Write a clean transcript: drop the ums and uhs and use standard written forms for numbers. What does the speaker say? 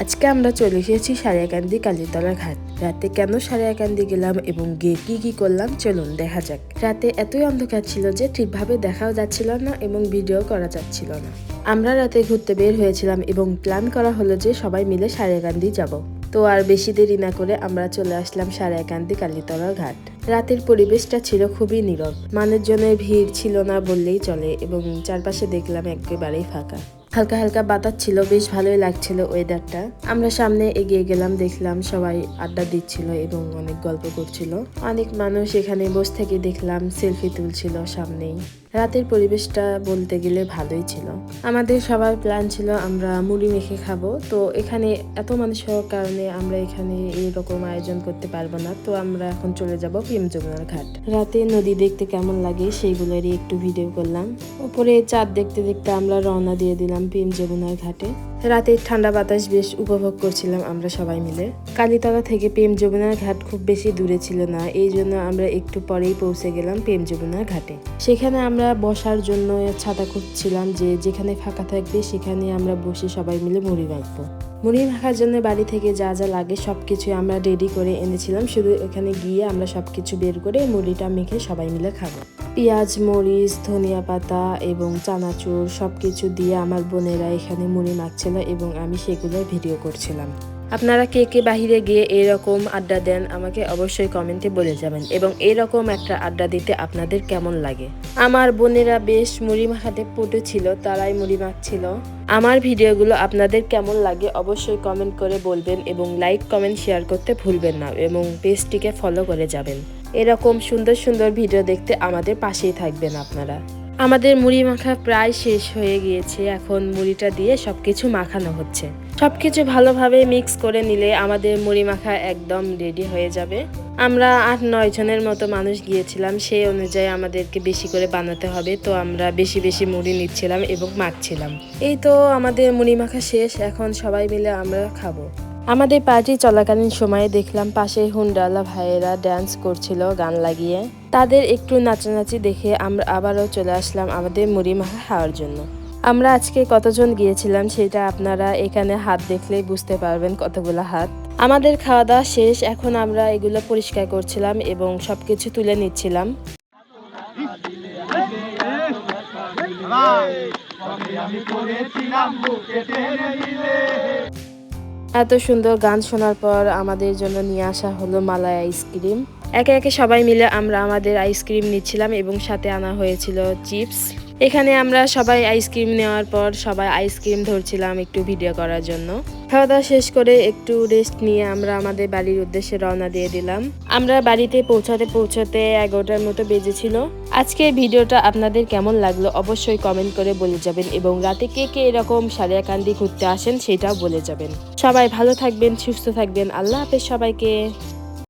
আজকে আমরা চলে এসেছি সারিয়াকান্দি কালীতলা ঘাট। রাতে কেন সারিয়াকান্দি গেলাম এবং গিয়ে কি করলাম চলুন দেখা যাক। রাতে এতই অন্ধকার ছিল যে ঠিকভাবে দেখাও যাচ্ছিল না এবং ভিডিও করা যাচ্ছিল না। আমরা রাতে ঘুরতে বের হয়েছিলাম এবং প্ল্যান করা হলো যে সবাই মিলে সারিয়াকান্দি যাব। তো আর বেশি দেরি না করে আমরা চলে আসলাম সারিয়াকান্দি কালীতলা ঘাট। রাতের পরিবেশটা ছিল খুবই নীরব, মানুষজনের ভিড় ছিল না বললেই চলে এবং চারপাশে দেখলাম একেবারেই ফাঁকা। হালকা হালকা বাতাস ছিল, বেশ ভালোই লাগছিল ওয়েদারটা। আমরা সামনে এগিয়ে গেলাম, দেখলাম সবাই আড্ডা দিচ্ছিল এবং অনেক গল্প করছিল। অনেক মানুষ এখানে বসে থেকে দেখলাম সেলফি তুলছিল সামনেই। রাতের পরিবেশটা বলতে গেলে ভালোই ছিল। আমাদের সবার প্ল্যান ছিল আমরা মুড়ি মেখে খাবো, তো এখানে এত মানুষ হওয়ার কারণে আমরা এখানে এরকম আয়োজন করতে পারবো না। তো আমরা এখন চলে যাব প্রেম যমুনার ঘাট। রাতে নদী দেখতে কেমন লাগে সেইগুলোরই একটু ভিডিও করলাম। উপরে চাঁদ দেখতে দেখতে আমরা রওনা দিয়ে দিলাম প্রেম যমুনার ঘাটে। রাতের ঠান্ডা বাতাস বেশ উপভোগ করছিলাম আমরা সবাই মিলে। কালীতলা থেকে প্রেম যমুনার ঘাট খুব বেশি দূরে ছিল না, এই জন্য আমরা একটু পরেই পৌঁছে গেলাম প্রেম যমুনার ঘাটে। সেখানে আমরা বসার জন্য ছাতা খুঁজছিলাম, যে যেখানে ফাঁকা থাকবে সেখানে আমরা বসে সবাই মিলে মুড়ি মাখবো। মুড়ি মাখার জন্য বাড়ি থেকে যা যা লাগে সবকিছু আমরা রেডি করে এনেছিলাম, শুধু এখানে গিয়ে আমরা সবকিছু বের করে মুড়িটা মেখে সবাই মিলে খাবো। পেঁয়াজ, মরিচ, ধনিয়া পাতা এবং চানাচুর সবকিছু দিয়ে আমার বোনেরা এখানে মুড়ি মাখছিল এবং আমি সেগুলো ভিডিও করছিলাম। আপনারা কে কে বাহিরে গিয়ে এরকম আড্ডা দেন আমাকে অবশ্যই কমেন্টে বলে যাবেন এবং এরকম একটা আড্ডা দিতে আপনাদের কেমন লাগে। আমার বোনেরা বেশ মুড়ি মাখাতে পটু ছিল, তারাই মুড়ি মাখছিল। আমার ভিডিওগুলো আপনাদের কেমন লাগে অবশ্যই কমেন্ট করে বলবেন এবং লাইক কমেন্ট শেয়ার করতে ভুলবেন না এবং পেজটিকে ফলো করে যাবেন। এরকম সুন্দর সুন্দর ভিডিও দেখতে আমাদের পাশেই থাকবেন আপনারা। আমাদের মুড়ি মাখা প্রায় শেষ হয়ে গিয়েছে, এখন মুড়িটা দিয়ে সবকিছু মাখানো হচ্ছে। সবকিছু ভালোভাবে মিক্স করে নিলে আমাদের মুড়ি মাখা একদম রেডি হয়ে যাবে। আমরা 8-9 জনের মতো মানুষ গিয়েছিলাম, সেই অনুযায়ী আমাদেরকে বেশি করে বানাতে হবে, তো আমরা বেশি বেশি মুড়ি নিচ্ছিলাম এবং মাখছিলাম। এই তো আমাদের মুড়ি মাখা শেষ, এখন সবাই মিলে আমরা খাবো। আমাদের পার্টি চলাকালীন সময়ে দেখলাম পাশে হুন্ডালা ভাইয়েরা ড্যান্স করছিল গান লাগিয়ে। তাদের একটু নাচানাচি দেখে আমরা আবারও চলে আসলাম আমাদের মুড়ি মাখা খাওয়ার জন্য। আমরা আজকে কতজন গিয়েছিলাম সেটা আপনারা এখানে হাত দেখলেই বুঝতে পারবেন কতগুলো হাত। আমাদের খাওয়া দাওয়া শেষ, এখন আমরা এগুলো পরিষ্কার করছিলাম এবং সবকিছু তুলে নিচ্ছিলাম। এত সুন্দর গান শোনার পর আমাদের জন্য নিয়ে আসা হলো মালাই আইসক্রিম। একে একে সবাই মিলে আমরা আমাদের আইসক্রিম নিচ্ছিলাম এবং সাথে আনা হয়েছিল চিপস। এখানে আমরা সবাই আইসক্রিম নেওয়ার পর সবাই আইসক্রিম ধরছিলাম একটু ভিডিও করার জন্য। খাওয়া দাওয়া শেষ করে একটু রেস্ট নিয়ে আমরা আমাদের বাড়ির উদ্দেশ্যে রওনা দিয়ে দিলাম। আমরা বাড়িতে পৌঁছাতে 11টার মতো বেজেছিল। আজকের ভিডিওটা আপনাদের কেমন লাগলো অবশ্যই কমেন্ট করে বলে যাবেন এবং রাতে কে কে এরকম সারিয়াকান্দি ঘুরতে আসেন সেটাও বলে যাবেন। সবাই ভালো থাকবেন, সুস্থ থাকবেন। আল্লাহ হাফেজ সবাইকে।